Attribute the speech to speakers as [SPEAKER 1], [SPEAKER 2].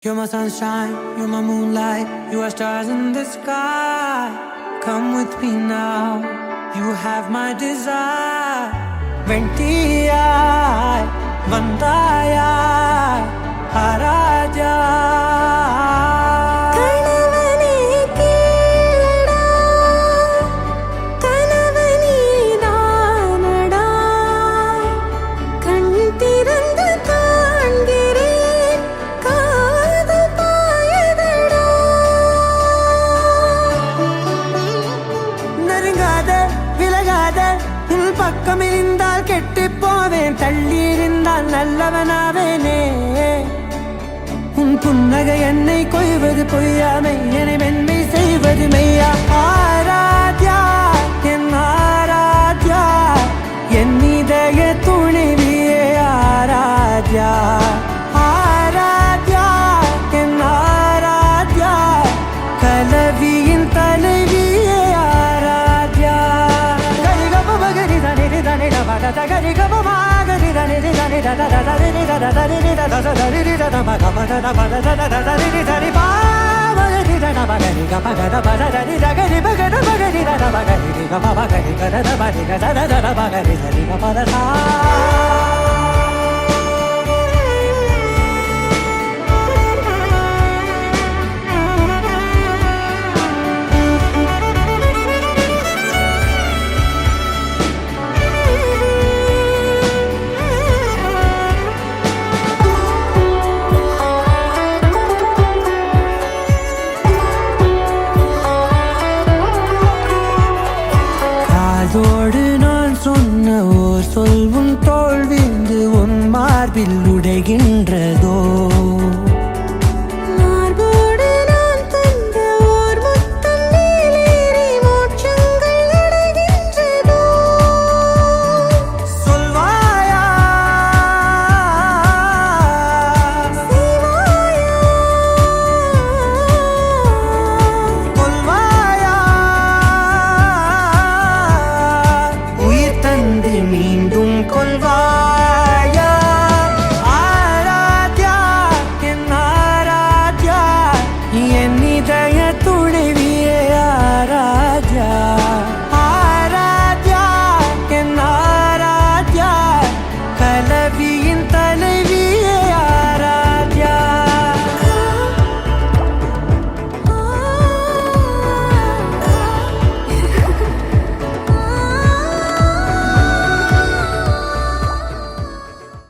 [SPEAKER 1] You're my sunshine, you're my moonlight, you are stars in the sky. Come with me now, you have my desire. Ventiyai, Vandaya, Araja. பக்கம் இருந்தால் கெட்டு போவேன், தள்ளி இருந்தால் நல்லவனாவேனே. உன் புன்னகை என்னை கொய்வது பொய்யாமை, என்னை மென்மை செய்வது மெய்யா. ஆராத்யா என் ஆராத்யா, என் இதய துணிவியே ஆராத்யா. ஆராத்யா என் Aradhya, கலவியின் தலைவியே Aradhya. Gari ga ma gari da ni da ni da da da da ni da da da ni da da da da ni da da ma ga ma da da ma da da da da ni da ni ba ma ni da da ma ga ni ga ma ga da ba da da ni da ga ni ba ga da ba ga ni da da ma ga ni ga ma ga ni ga da da ma ni ga da da da ma ga ni da ni ga ma da da. அதோடு நான் சொன்ன ஓர் சொல் உன் தோல் விந்து உன் மார்பில் உடைகின்ற